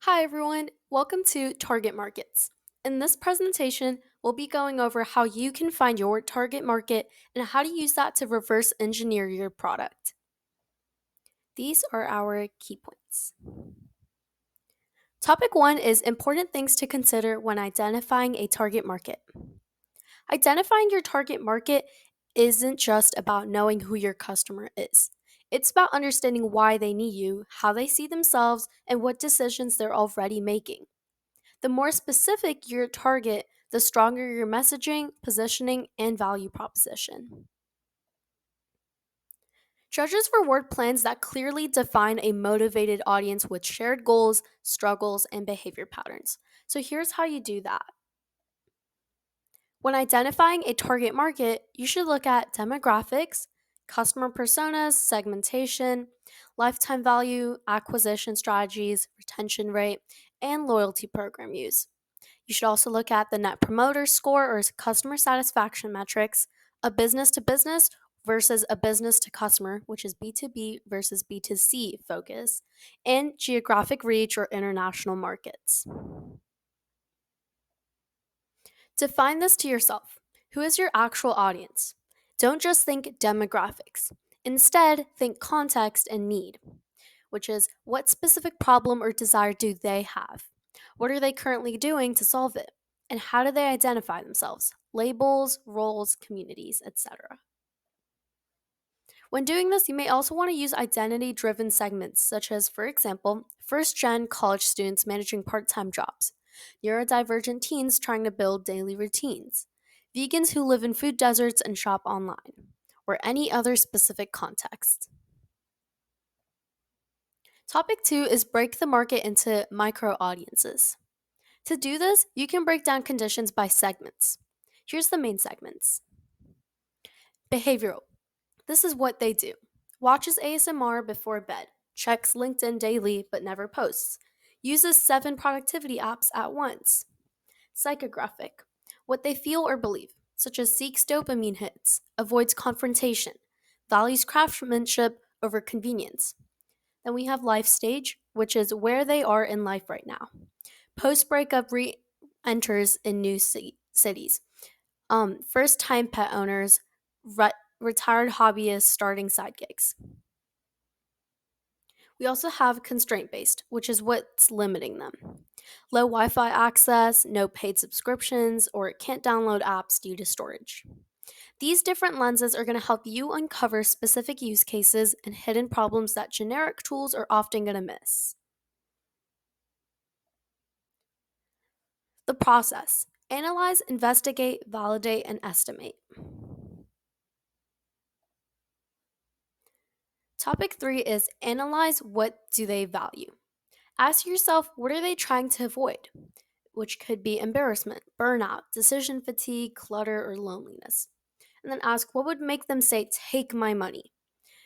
Hi everyone, welcome to Target Markets. In this presentation, we'll be going over how you can find your target market and how to use that to reverse engineer your product. These are our key points. Topic 1 is important things to consider when identifying a target market. Identifying your target market isn't just about knowing who your customer is. It's about understanding why they need you, how they see themselves, and what decisions they're already making. The more specific your target, the stronger your messaging, positioning, and value proposition. Judges reward plans that clearly define a motivated audience with shared goals, struggles, and behavior patterns. So here's how you do that. When identifying a target market, you should look at demographics, customer personas, segmentation, lifetime value, acquisition strategies, retention rate, and loyalty program use. You should also look at the Net Promoter Score or customer satisfaction metrics, a business to business versus a business to customer, which is B2B versus B2C focus, and geographic reach or international markets. Define this to yourself. Who is your actual audience? Don't just think demographics. Instead, think context and need, which is what specific problem or desire do they have? What are they currently doing to solve it? And how do they identify themselves? Labels, roles, communities, etc. When doing this, you may also want to use identity driven segments, such as, for example, first gen college students managing part time jobs, neurodivergent teens trying to build daily routines, vegans who live in food deserts and shop online, or any other specific context. Topic 2 is break the market into micro audiences. To do this, you can break down conditions by segments. Here's the main segments. Behavioral. This is what they do. Watches ASMR before bed, checks LinkedIn daily but never posts, uses 7 productivity apps at once. Psychographic. What they feel or believe, such as seeks dopamine hits, avoids confrontation, values craftsmanship over convenience. Then we have life stage, which is where they are in life right now. Post breakup re enters in new cities. First time pet owners, retired hobbyists starting side gigs. We also have constraint based, which is what's limiting them. Low Wi Fi access, no paid subscriptions, or can't download apps due to storage. These different lenses are going to help you uncover specific use cases and hidden problems that generic tools are often going to miss. The process: analyze, investigate, validate, and estimate. Topic 3 is analyze what do they value. Ask yourself, what are they trying to avoid? Which could be embarrassment, burnout, decision fatigue, clutter, or loneliness. And then ask, what would make them say, take my money?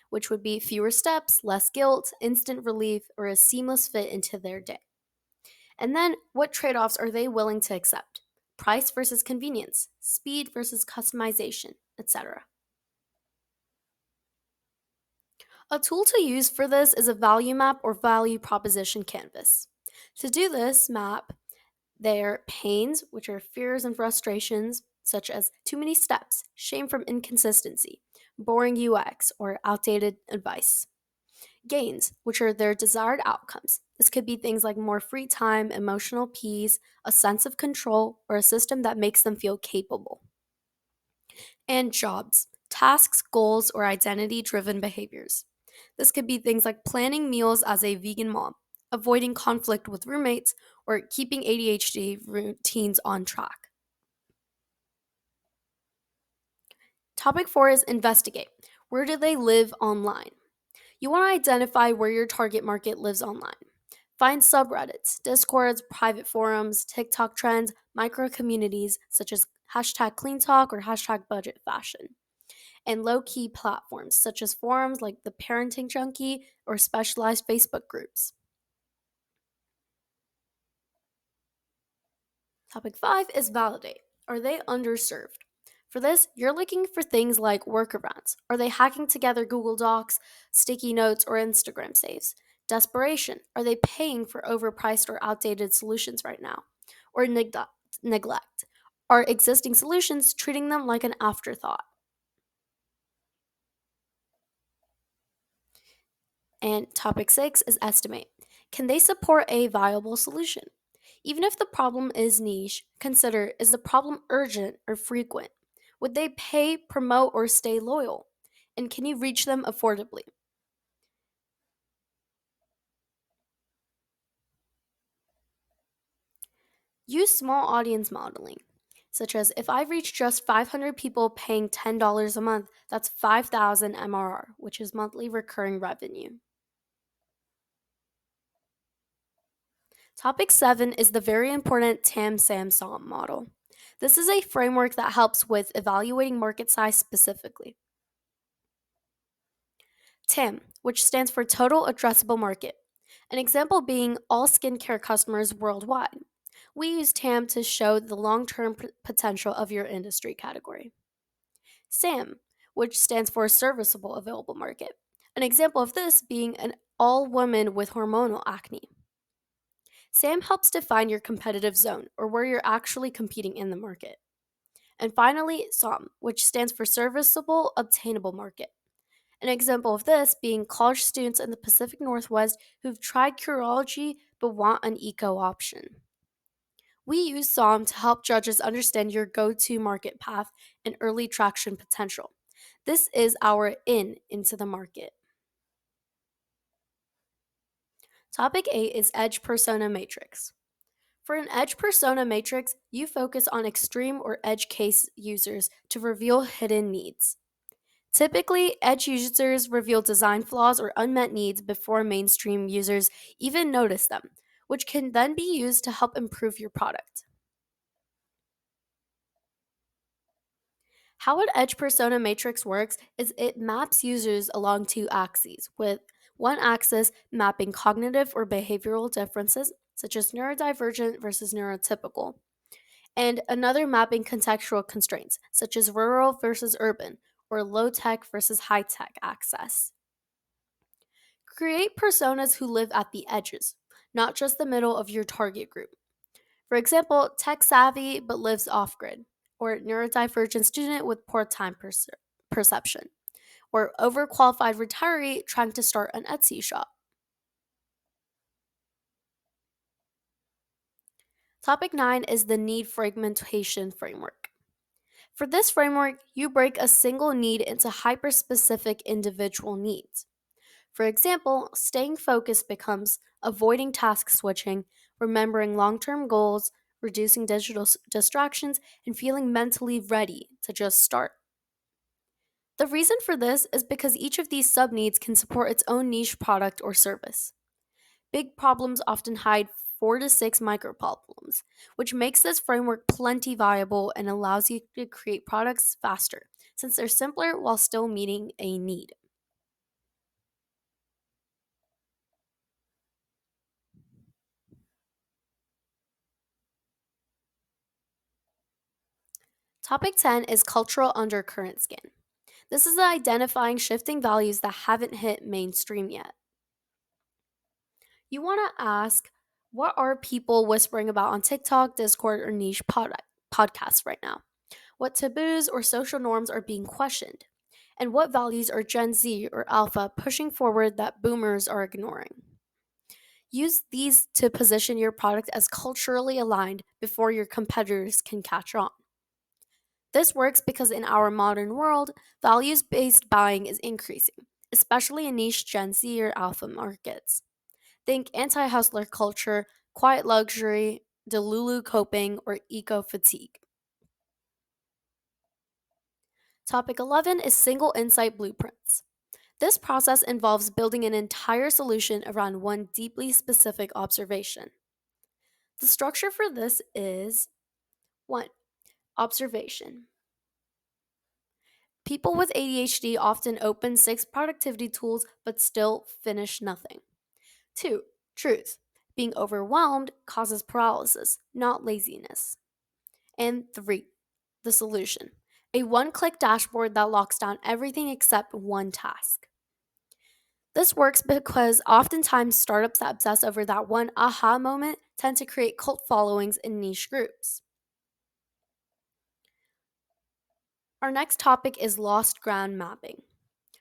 Which would be fewer steps, less guilt, instant relief, or a seamless fit into their day. And then, what trade offs are they willing to accept? Price versus convenience, speed versus customization, etc. A tool to use for this is a value map or value proposition canvas. To do this, map their pains, which are fears and frustrations, such as too many steps, shame from inconsistency, boring UX, or outdated advice. Gains, which are their desired outcomes. This could be things like more free time, emotional peace, a sense of control, or a system that makes them feel capable. And jobs, tasks, goals, or identity driven behaviors. This could be things like planning meals as a vegan mom, avoiding conflict with roommates, or keeping ADHD routines on track. Topic 4 is investigate. Where do they live online? You want to identify where your target market lives online. Find subreddits, discords, private forums, TikTok trends, micro communities such as hashtag clean talk or hashtag budget fashion, and low key platforms such as forums like the Parenting Junkie or specialized Facebook groups. Topic 5 is validate. Are they underserved? For this, you're looking for things like workarounds. Are they hacking together Google Docs, sticky notes, or Instagram saves? Desperation. Are they paying for overpriced or outdated solutions right now? Or neglect. Are existing solutions treating them like an afterthought? And topic 6 is estimate. Can they support a viable solution? Even if the problem is niche, consider, is the problem urgent or frequent? Would they pay, promote, or stay loyal? And can you reach them affordably? Use small audience modeling, such as if I reach just 500 people paying $10 a month, that's 5,000 MRR, which is monthly recurring revenue. Topic 7 is the very important TAM SAM SOM model. This is a framework that helps with evaluating market size specifically. TAM, which stands for Total Addressable Market. An example being all skincare customers worldwide. We use TAM to show the long term potential of your industry category. SAM, which stands for Serviceable Available Market. An example of this being an all women with hormonal acne. SAM helps define your competitive zone or where you're actually competing in the market. And finally, SOM, which stands for Serviceable Obtainable Market. An example of this being college students in the Pacific Northwest who've tried Curology but want an eco option. We use SOM to help judges understand your go to market path and early traction potential. This is our in into the market. Topic 8 is Edge Persona Matrix. For an edge persona matrix, you focus on extreme or edge case users to reveal hidden needs. Typically, edge users reveal design flaws or unmet needs before mainstream users even notice them, which can then be used to help improve your product. How an edge persona matrix works is it maps users along two axes, with one axis mapping cognitive or behavioral differences, such as neurodivergent versus neurotypical, and another mapping contextual constraints, such as rural versus urban, or low tech versus high tech access. Create personas who live at the edges, not just the middle of your target group. For example, tech savvy but lives off grid, or neurodivergent student with poor time perception, or overqualified retiree trying to start an Etsy shop. Topic 9 is the need fragmentation framework. For this framework, you break a single need into hyper specific individual needs. For example, staying focused becomes avoiding task switching, remembering long term goals, reducing digital distractions, and feeling mentally ready to just start. The reason for this is because each of these sub needs can support its own niche product or service. Big problems often hide 4 to 6 micro problems, which makes this framework plenty viable and allows you to create products faster, since they're simpler while still meeting a need. Topic 10 is cultural undercurrent scan. This is identifying shifting values that haven't hit mainstream yet. You want to ask, what are people whispering about on TikTok, Discord, or niche podcasts right now? What taboos or social norms are being questioned? And what values are Gen Z or Alpha pushing forward that boomers are ignoring? Use these to position your product as culturally aligned before your competitors can catch on. This works because in our modern world, values based buying is increasing, especially in niche Gen Z or Alpha markets. Think anti hustler culture, quiet luxury, Delulu coping, or eco fatigue. Topic 11 is single insight blueprints. This process involves building an entire solution around one deeply specific observation. The structure for this is 1. Observation. People with ADHD often open 6 productivity tools but still finish nothing. 2. Truth. Being overwhelmed causes paralysis, not laziness. And 3. The solution. A one click dashboard that locks down everything except one task. This works because oftentimes startups that obsess over that one aha moment tend to create cult followings in niche groups. Our next topic is lost ground mapping.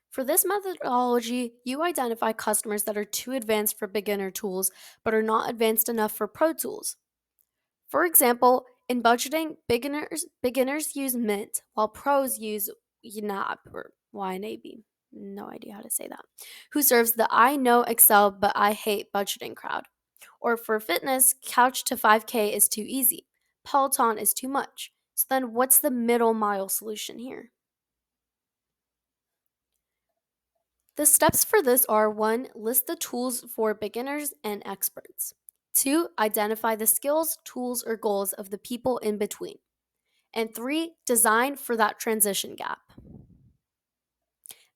For this methodology, you identify customers that are too advanced for beginner tools but are not advanced enough for pro tools. For example, in budgeting, beginners use Mint while pros use YNAB or YNAB. No idea how to say that. Who serves the I know Excel but I hate budgeting crowd. Or for fitness, Couch to 5K is too easy. Peloton is too much. So then what's the middle mile solution here? The steps for this are 1. List the tools for beginners and experts. 2. Identify the skills, tools, or goals of the people in between. And 3. Design for that transition gap.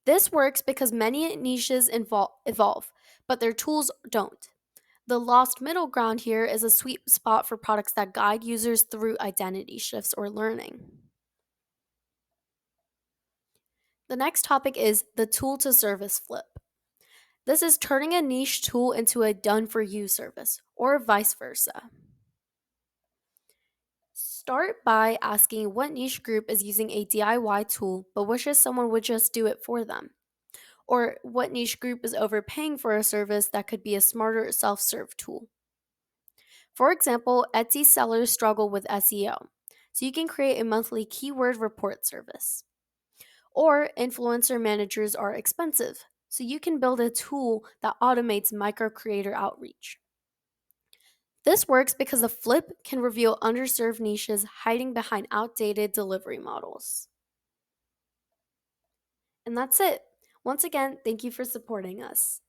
This works because many niches evolve, but their tools don't. The lost middle ground here is a sweet spot for products that guide users through identity shifts or learning. The next topic is the tool to service flip. This is turning a niche tool into a done for you service, or vice versa. Start by asking what niche group is using a DIY tool but wishes someone would just do it for them. Or what niche group is overpaying for a service that could be a smarter self serve tool. For example, Etsy sellers struggle with SEO, so you can create a monthly keyword report service. Or influencer managers are expensive, so you can build a tool that automates micro creator outreach. This works because the flip can reveal underserved niches hiding behind outdated delivery models. And that's it. Once again, thank you for supporting us.